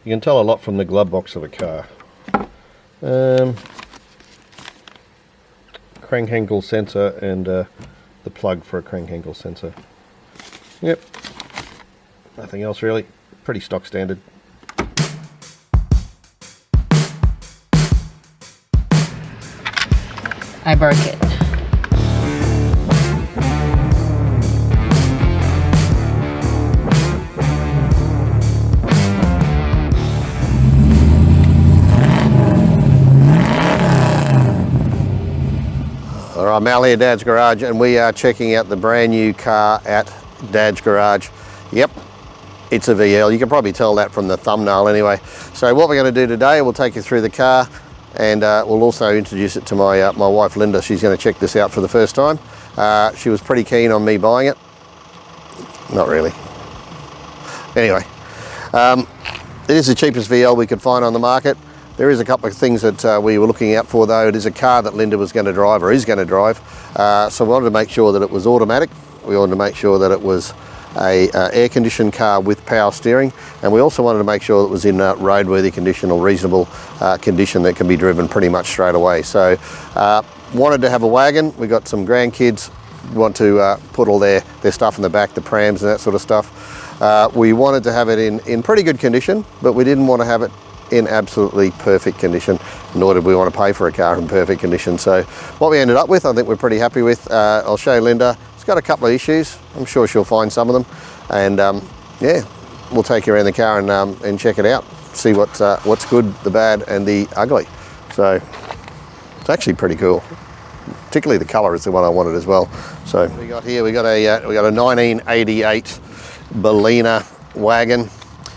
You can tell a lot from the glove box of a car. Crank angle sensor and the plug for a crank angle sensor. Yep. Nothing else really. Pretty stock standard. I broke it. Alright, I'm out here at Dad's Garage and we are checking out the brand new car at Dad's Garage. Yep, it's a VL. You can probably tell that from the thumbnail anyway. So what we're going to do today, we'll take you through the car and we'll also introduce it to my wife Linda. She's going to check this out for the first time. She was pretty keen on me buying it. Not really. Anyway, it is the cheapest VL we could find on the market. There is a couple of things that we were looking out for though. It is a car that Linda was going to drive, or is going to drive. So we wanted to make sure that it was automatic. We wanted to make sure that it was a air-conditioned car with power steering, and we also wanted to make sure it was in roadworthy condition or reasonable condition that can be driven pretty much straight away. So wanted to have a wagon. We got some grandkids, want to put all their stuff in the back, the prams and that sort of stuff. We wanted to have it in pretty good condition, but we didn't want to have it in absolutely perfect condition, nor did we want to pay for a car in perfect condition. So what we ended up with, I think we're pretty happy with. I'll show you Linda. It's got a couple of issues. I'm sure she'll find some of them, and yeah, we'll take you around the car and check it out, see what's good, the bad and the ugly. So it's actually pretty cool. Particularly the colour is the one I wanted as well. So we got here, we got a 1988 Berlina Wagon.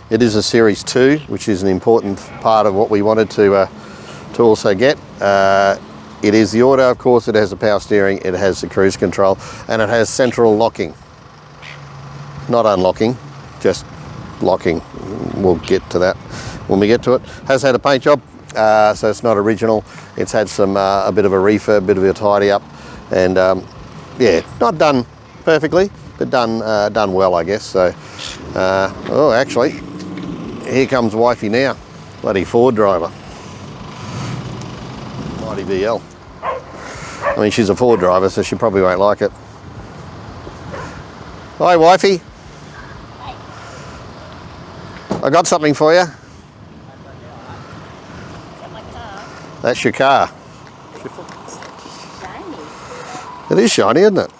It is a Series 2, which is an important part of what we wanted to also get. It is the auto, of course. It has the power steering, it has the cruise control, and it has central locking. Not unlocking, just locking. We'll get to that when we get to it. Has had a paint job, so it's not original. It's had some a bit of a refurb, a bit of a tidy up, and yeah, not done perfectly, but done well, I guess. So, oh, actually, here comes wifey now. Bloody Ford driver. Mighty VL. I mean, she's a Ford driver, so she probably won't like it. Hi, wifey. Hi. I got something for you. Is that my car? That's your car. Shiny. It is shiny, isn't it?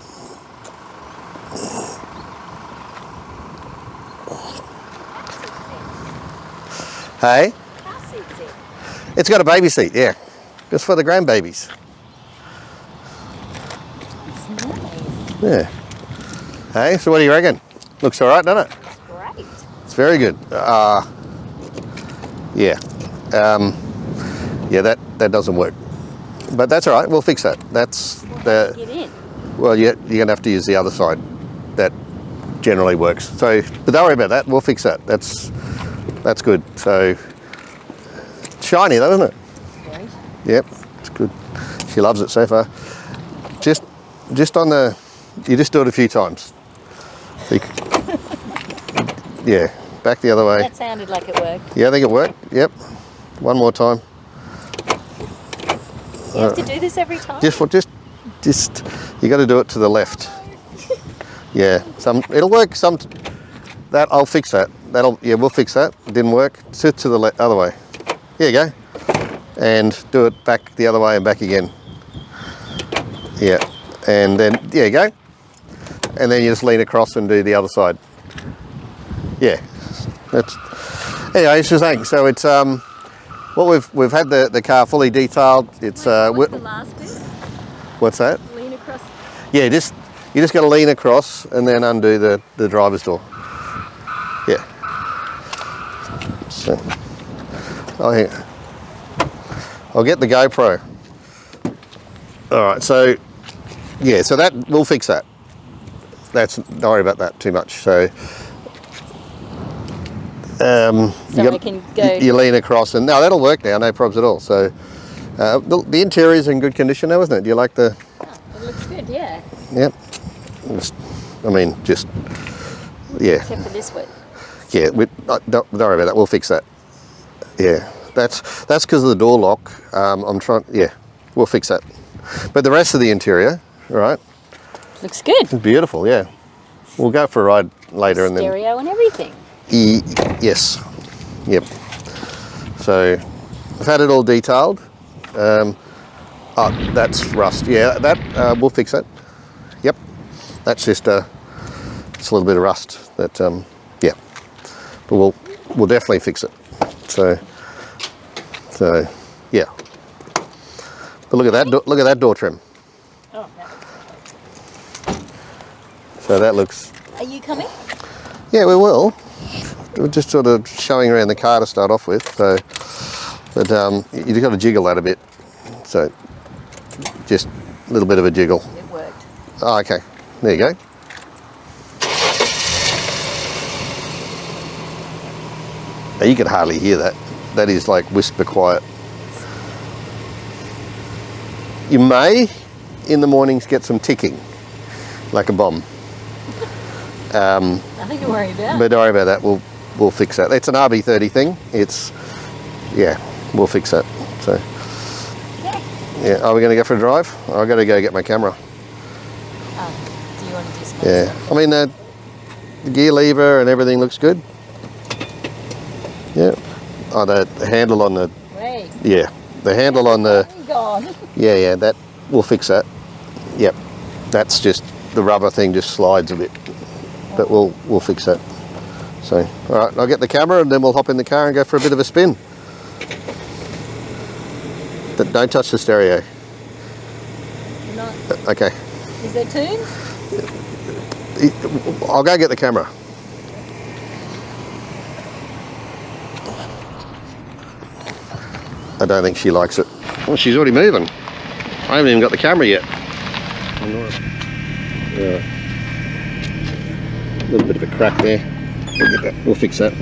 Hey? Car seat's in. It's got a baby seat, yeah. Just for the grandbabies. It's nice. Yeah. Hey, so what do you reckon? Looks all right, doesn't it? It's great. It's very good. Yeah. Yeah, that doesn't work. But that's all right, we'll fix that. That's Well, how do you get in? well, you're going to have to use the other side. That generally works. So, but don't worry about that, we'll fix that. That's good. So, shiny though, isn't it? Great. Yep, it's good. She loves it so far. Just on the, you just do it a few times. Yeah, back the other way. That sounded like it worked. Yeah, I think it worked. Yep. One more time. You have to do this every time? Just you got to do it to the left. Yeah, it'll work. That I'll fix that. Yeah, we'll fix that. It didn't work. Sit to the other way. Here you go. And do it back the other way and back again. Yeah, and then there you go. And then you just lean across and do the other side. Yeah, that's. Anyway, it's just saying. So it's well, we've had the car fully detailed. It's What's the last bit? what's that? Lean across. Yeah, you just got to lean across and then undo the driver's door. Yeah. So, I'll get the GoPro. All right, so yeah, so that we'll fix that. Don't worry about that too much. So, you lean across, and no, that'll work now. No problems at all. So, the interior is in good condition now, isn't it? Do you like the? Oh, it looks good, yeah. Yep. Yeah. Except for this one. Yeah. Don't worry about that. We'll fix that. Yeah, that's because of the door lock. I'm trying. Yeah, we'll fix that. But the rest of the interior, right? Looks good. It's beautiful. Yeah, we'll go for a ride later and then. Stereo and everything. Yes. Yep. So I've had it all detailed. Oh, that's rust. Yeah, that we'll fix that. Yep. That's just it's a little bit of rust. That yeah. But we'll definitely fix it. So yeah. But look at that. Look at that door trim. Oh, So that looks. are you coming? Yeah, we will. We're just sort of showing around the car to start off with. So, but you've got to jiggle that a bit. So just a little bit of a jiggle. It worked. Oh, okay. There you go. Now, you can hardly hear that. That is like whisper quiet. You may, in the mornings, get some ticking, like a bomb. Nothing to worry about. But don't worry about that. We'll fix that. It's an RB30 thing. It's yeah. We'll fix that. So yeah. Are we going to go for a drive? I've got to go get my camera. Do you want to do some Yeah. stuff? I mean the gear lever and everything looks good. Yeah. Oh, the handle on the Wait. yeah. The handle on the Gone. yeah. That we'll fix that. Yep. That's just the rubber thing just slides a bit. But we'll fix that. So, all right, I'll get the camera and then we'll hop in the car and go for a bit of a spin. But don't touch the stereo. Not. Okay. Is there tunes? I'll go get the camera. I don't think she likes it. Well, she's already moving. I haven't even got the camera yet. Yeah. A little bit of a crack there. We'll get that. We'll fix that.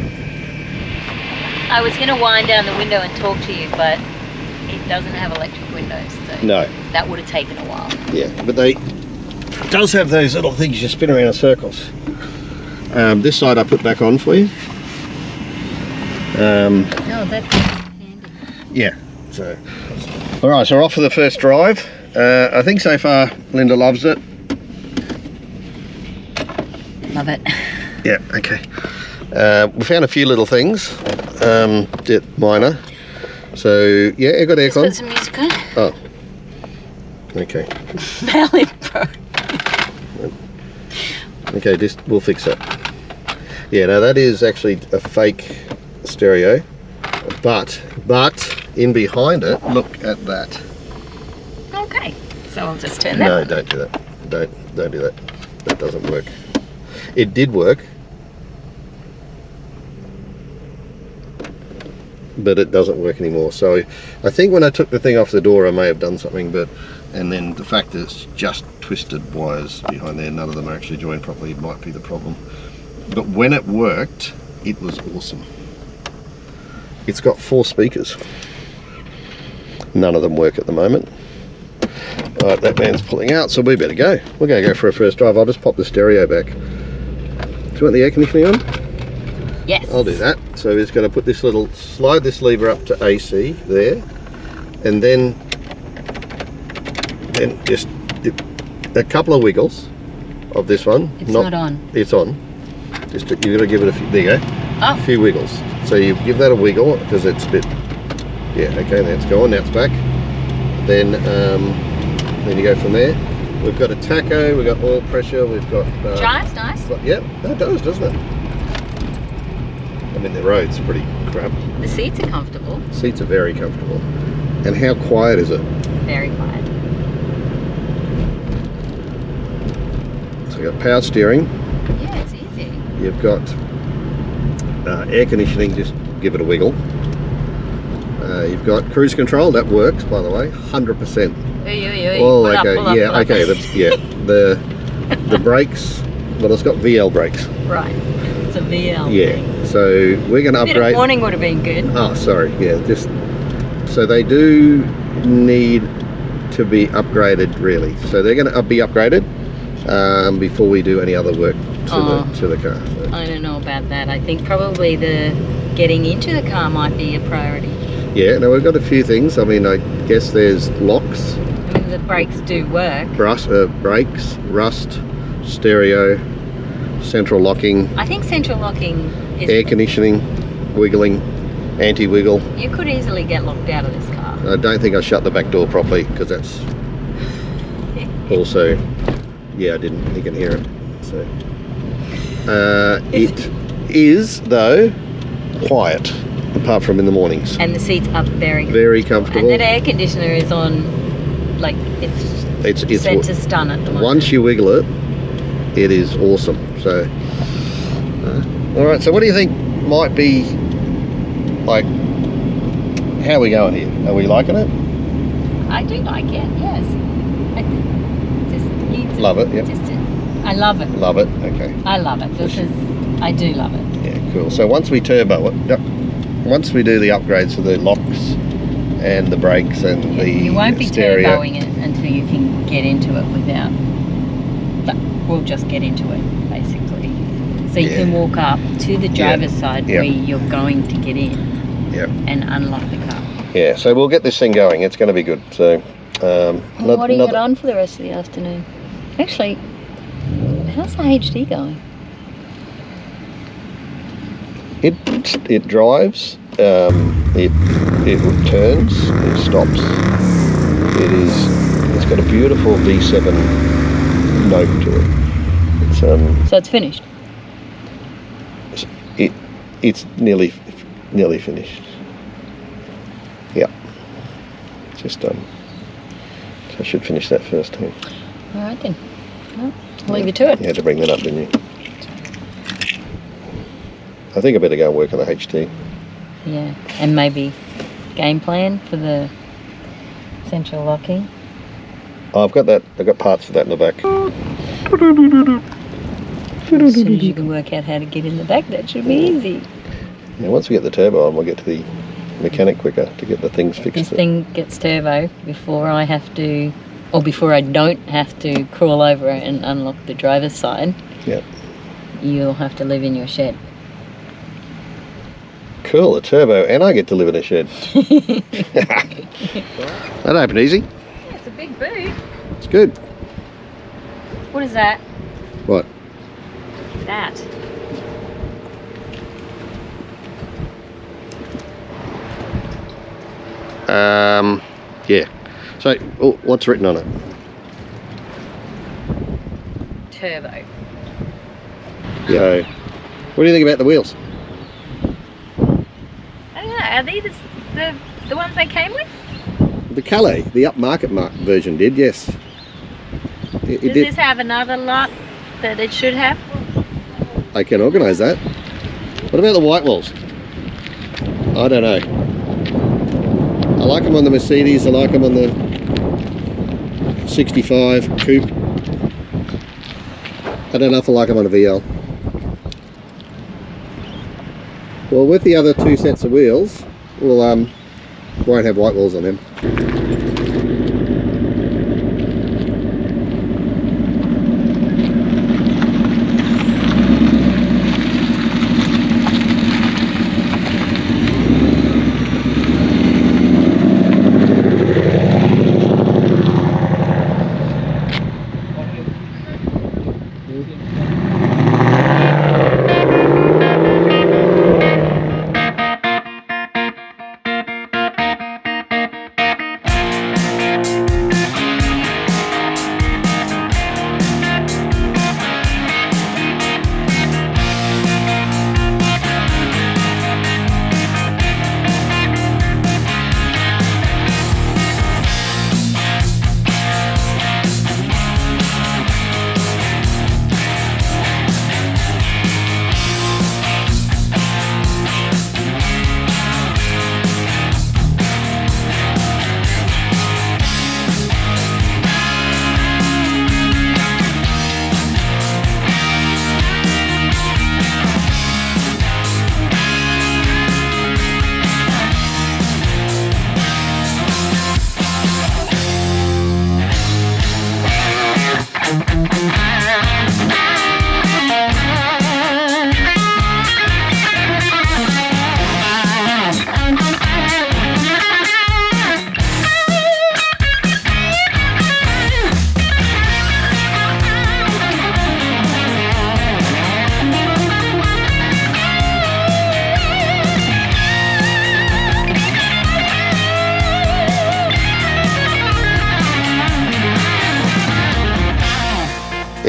I was going to wind down the window and talk to you, but it doesn't have electric windows, so No. that would have taken a while. Yeah, but it does have those little things you spin around in circles. This side I put back on for you. Oh, that's handy. Yeah. So. All right, so we're off for the first drive. I think so far Linda loves it. Love it. Yeah. Okay. We found a few little things, minor. So yeah, I got aircon. Put some music on. Oh. Okay. Valid pro. Okay, we'll fix that. Yeah, no, that is actually a fake stereo, but in behind it, look at that. Okay, so I'll just turn that. No, on. don't do that. Don't do that. That doesn't work. It did work, but it doesn't work anymore. So I think when I took the thing off the door, I may have done something, and then the fact that it's just twisted wires behind there, none of them are actually joined properly, might be the problem. But when it worked, it was awesome. It's got 4 speakers. None of them work at the moment. All right, that man's pulling out, so we better go. We're going to go for a first drive. I'll just pop the stereo back. Do you want the air conditioning on? Yes. I'll do that. So we're just going to put this slide this lever up to AC there, and then just a couple of wiggles of this one. It's not on. It's on. Just you've got to give it a few. There you go. Oh. A few wiggles. So you give that a wiggle because it's a bit. Yeah. Okay. Now it's gone. Now it's back. Then you go from there. We've got a tacho. We've got oil pressure. We've got. Drives nice. Yep. That does, doesn't it? I mean, the road's pretty crap. The seats are comfortable. Seats are very comfortable. And how quiet is it? Very quiet. So you've got power steering. Yeah, it's easy. You've got air conditioning, just give it a wiggle. You've got cruise control, that works by the way, 100%. Oh, Pull okay, up, pull up, yeah, pull up. okay, the brakes, well, it's got VL brakes. Right, it's a VL. Yeah, thing. so we're going to A bit upgrade. of warning would have been good. Oh, sorry, yeah, just so they do need to be upgraded, really. So they're going to be upgraded before we do any other work to the car. So. I don't know about that. I think probably the getting into the car might be a priority. Yeah, now we've got a few things. I mean, I guess there's locks. I mean, the brakes do work. Brakes, rust, stereo, central locking. I think central locking is... Air conditioning, wiggling, anti-wiggle. You could easily get locked out of this car. I don't think I shut the back door properly because that's also, yeah, I didn't. You can hear it. So it is though quiet, apart from in the mornings. And the seats are very comfortable. And that air conditioner is on, like it's set to stun at the moment. Once you wiggle it, it is awesome. So, all right. So, what do you think might be like? How are we going here? Are we liking it? I do like it. Yes. Love it. Yeah. I love it. Love it. Okay. I love it. I do love it. Yeah. Cool. So once we turbo it, once we do the upgrades for the locks and the brakes and the you won't be stereo, turboing it until you can get into it without. But we'll just get into it basically. So you can walk up to the driver's side where you're going to get in. And unlock the car. Yeah, so we'll get this thing going. It's going to be good. So, what do you got on for the rest of the afternoon? Actually, how's the HD going? It drives. It turns. It stops. It's got a beautiful V7 note to it. So it's finished. It's nearly finished. Yeah. Just so I should finish that first time. All right then. Well, I'll leave you to it. You had to bring that up, didn't you? I think I better go and work on the HT. Yeah, and maybe game plan for the central locking. Oh, I've got that. I've got parts for that in the back. As soon as you can work out how to get in the back, that should be easy. Yeah, once we get the turbo on, we'll get to the mechanic quicker to get the things fixed. This thing gets turbo before I have to, or before I don't have to crawl over and unlock the driver's side. Yeah. You'll have to live in your shed. Cool, a turbo, and I get to live in a shed. That opened easy. Yeah, it's a big boot. It's good. What is that? What? That. Yeah. So, what's written on it? Turbo. Yeah. What do you think about the wheels? I don't know. Are these the ones they came with? The Calais, the upmarket version did, yes. Does this have another lot that it should have? I can organise that. What about the white walls? I don't know. I like them on the Mercedes, I like them on the 65 coupe. I don't know if I like them on a VL. Well, with the other two sets of wheels, we'll won't have white walls on them.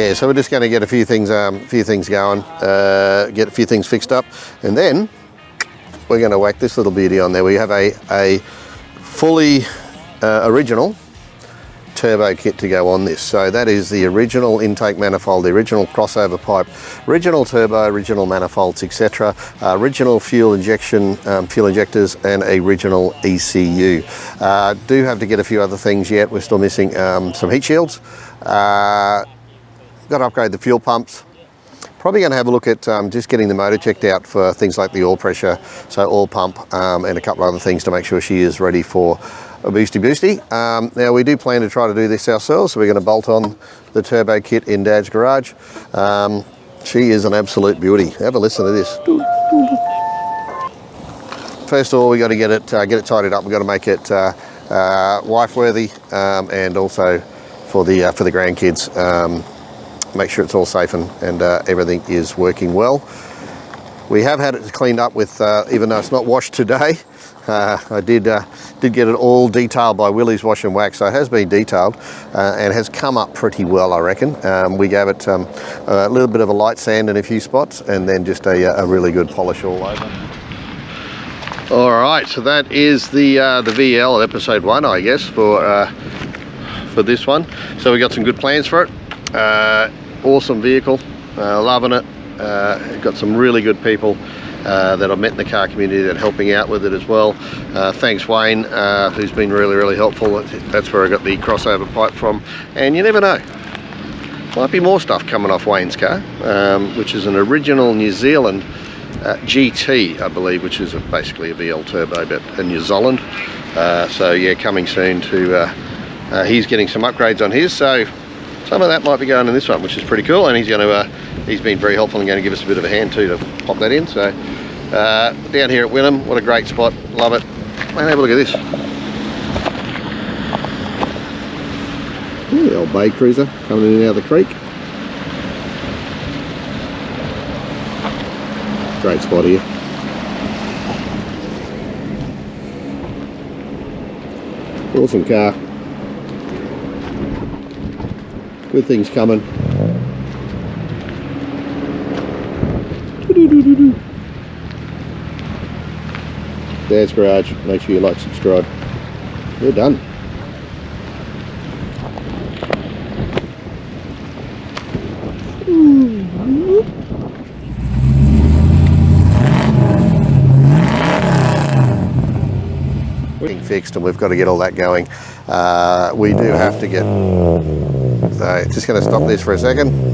Yeah, so we're just going to get a few things going, get a few things fixed up, and then we're going to whack this little beauty on there. We have a fully original turbo kit to go on this. So that is the original intake manifold, the original crossover pipe, original turbo, original manifolds, etc. Original fuel injection, fuel injectors, and original ECU. Do have to get a few other things yet. We're still missing some heat shields. Got to upgrade the fuel pumps. Probably going to have a look at just getting the motor checked out for things like the oil pressure, so oil pump, and a couple of other things to make sure she is ready for a boosty. Now we do plan to try to do this ourselves, so we're going to bolt on the turbo kit in Dad's garage. She is an absolute beauty. Have a listen to this. First of all, we got to get it tidied up. We've got to make it wife worthy, and also for the grandkids. Make sure it's all safe and everything is working well. We have had it cleaned up with, even though it's not washed today, I did get it all detailed by Willys Wash and Wax, so it has been detailed and has come up pretty well, I reckon. We gave it a little bit of a light sand in a few spots, and then just a really good polish all over. All right, so that is the VL episode 1, I guess, for this one. So we got some good plans for it. Awesome vehicle, loving it. Got some really good people that I've met in the car community that are helping out with it as well. Thanks Wayne, who's been really helpful. That's where I got the crossover pipe from, and you never know, might be more stuff coming off Wayne's car, which is an original New Zealand GT, I believe, which is basically a VL turbo but in New Zealand. So yeah, coming soon to he's getting some upgrades on his, so some of that might be going in this one, which is pretty cool, and he's going to he's been very helpful and going to give us a bit of a hand too to pop that in. So down here at Wynnum, what a great spot, love it. Man, have a look at this. Ooh, the old bay cruiser coming in and out of the creek. Great spot here. Awesome car. Good things coming. Dad's Garage. Make sure you like, subscribe. We're done. Getting fixed, and we've got to get all that going. We do have to get. So just going to stop this for a second.